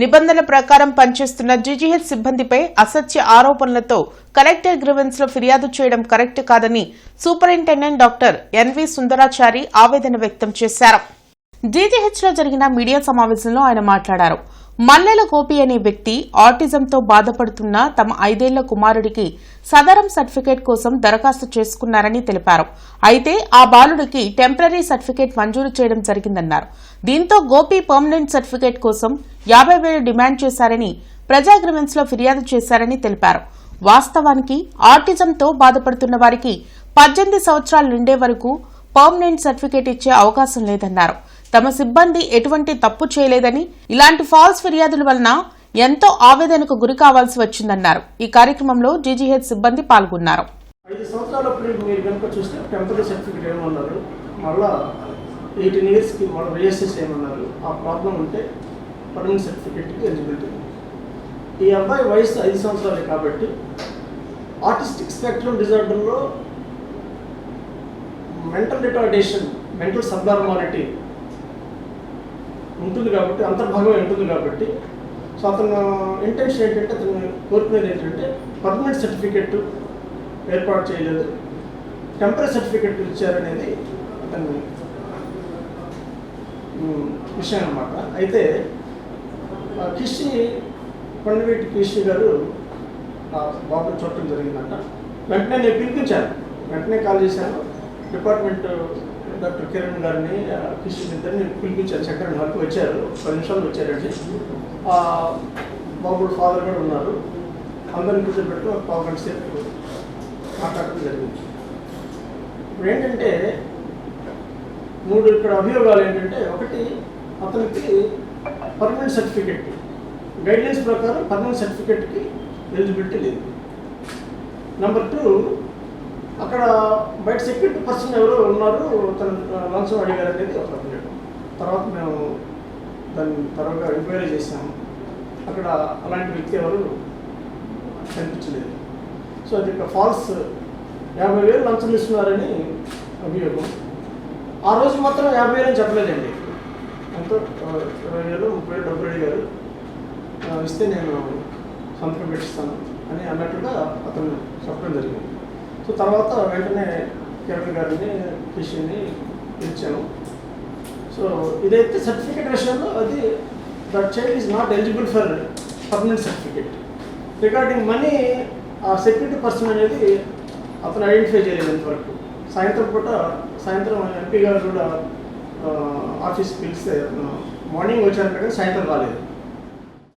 నిబంధనల ప్రకారం పనిచేస్తున్న జీజీహెచ్ సిబ్బందిపై అసత్య ఆరోపణలతో కలెక్టర్ గ్రీవెన్స్ లో ఫిర్యాదు చేయడం కరెక్ట్ కాదని సూపరింటెండెంట్ డాక్టర్ ఎన్వి సుందరాచారి ఆవేదన వ్యక్తం చేశారు. జీజీహెచ్ లో జరిగిన మీడియా సమావేశంలో ఆయన మాట్లాడారు. మల్లెల గోపి అనే వ్యక్తి ఆటిజంతో బాధపడుతున్న తమ 5 ఏళ్ల కుమారుడికి సదరం సర్టిఫికేట్ కోసం దరఖాస్తు చేసుకున్నారని తెలిపారు. అయితే ఆ బాలుడికి టెంపరరీ సర్టిఫికేట్ మంజూరు చేయడం జరిగిందన్నారు. దీంతో గోపి పర్మనెంట్ సర్టిఫికేట్ కోసం 50,000 డిమాండ్ చేశారని ప్రజా గ్రీవెన్స్ లో ఫిర్యాదు చేశారని తెలిపారు. వాస్తవానికి ఆటిజంతో బాధపడుతున్న వారికి 18 సంవత్సరాలు నిండే వరకు పర్మనెంట్ సర్టిఫికేట్ ఇచ్చే అవకాశం లేదన్నారు. తమ సిబ్బంది ఎటువంటి తప్పు చేయలేదని, ఇలాంటి ఫాల్స్ ఫిర్యాదుల వలన ఎంతో ఆవేదనకు గురి కావాల్సి వచ్చిందన్నారు. ఈ కార్యక్రమంలో జీజీహెచ్ సిబ్బంది పాల్గొన్నారు. 5 సంవత్సరాలప్పుడు మీరు కనుక చూస్తే టెంపరరీ సర్టిఫికేట్ ఏమన్నారు, మళ్ళా 18 ఇయర్స్కి మళ్ళీ రిజిస్ట్రేషన్ ఏమన్నారు. ఆ ప్రాబ్లం ఉంటే పర్మనెంట్ సర్టిఫికేట్కి ఎలిజిబిలిటీ. ఈ అబ్బాయి వయసు 5 సంవత్సరాలే కాబట్టి ఆర్టిస్టిక్ స్పెక్ట్రమ్ డిజార్డర్లో మెంటల్ రిటార్డేషన్, మెంటల్ సబ్నార్మాలిటీ ఉంటుంది కాబట్టి, అంతర్భాగం ఉంటుంది కాబట్టి, సో అతను ఇంటెన్షన్ ఏంటంటే, అతను కోరుకునేది ఏంటంటే పర్మనెంట్ సర్టిఫికెట్ ఏర్పాటు చేయలేదు, టెంపరీ సర్టిఫికెట్ ఇచ్చారనేది అతని విషయం అన్నమాట. అయితే కిషి కొండవీటి కిషి గారు బాబుని చూడటం జరిగిందంట. వెంటనే నేను పిలిపించాను, వెంటనే కాల్ చేశాను. డిపార్ట్మెంట్ డాక్టర్ కిరణ్ గారిని, కిషన్ ఇద్దరిని పిలిపించారు. సెకండ్ హాల్కి వచ్చారు, 10 నిమిషాలు వచ్చారండి. బాబుడు ఫాదర్ కూడా ఉన్నారు. అందరిని కూర్చోబెట్టి ఒక 1/2 గంట సేపు మాట్లాడటం జరిగింది. ఇప్పుడు ఏంటంటే 3 ఇక్కడ అభియోగాలు ఏంటంటే, ఒకటి అతనికి పర్మనెంట్ సర్టిఫికెట్ గైడ్లైన్స్ ప్రకారం పర్మనెంట్ సర్టిఫికెట్కి ఎలిజిబిలిటీ లేదు. నెంబర్ 2, అక్కడ బయట సెక్యూరిటీ పర్సన్ ఎవరో ఉన్నారు, తను లంచం అడిగారు అనేది ఒక అప్డేట్. తర్వాత మేము దాన్ని త్వరగా ఎంక్వైరీ చేసాము. అక్కడ అలాంటి వ్యక్తి ఎవరు కనిపించలేదు. సో అది ఒక ఫాల్స్ 50,000 లంచం ఇస్తున్నారని అభియోగం. ఆ రోజు మాత్రం 50,000 అని చెప్పలేదండి. ఎంతో 20,000, 30,000 డబ్బులు అడిగారు. ఇస్తే నేను సంతకం పెట్టిస్తాను అని అన్నట్టుగా అతను చెప్పడం జరిగింది. సో తర్వాత వెంటనే కిరణ్ గారిని, కిషన్ని పిలిచాను. సో ఇదైతే సర్టిఫికేట్ విషయంలో అది that child is not eligible for permanent certificate. Regarding money, ఆ సెక్యూరిటీ పర్సన్ అనేది అతను ఐడెంటిఫై చేయలేదు ఇంతవరకు. సాయంత్రం ఎంపీ గారు కూడా ఆఫీస్కి పిలిస్తే మార్నింగ్ వచ్చారంటే కానీ సాయంత్రం రాలేదు.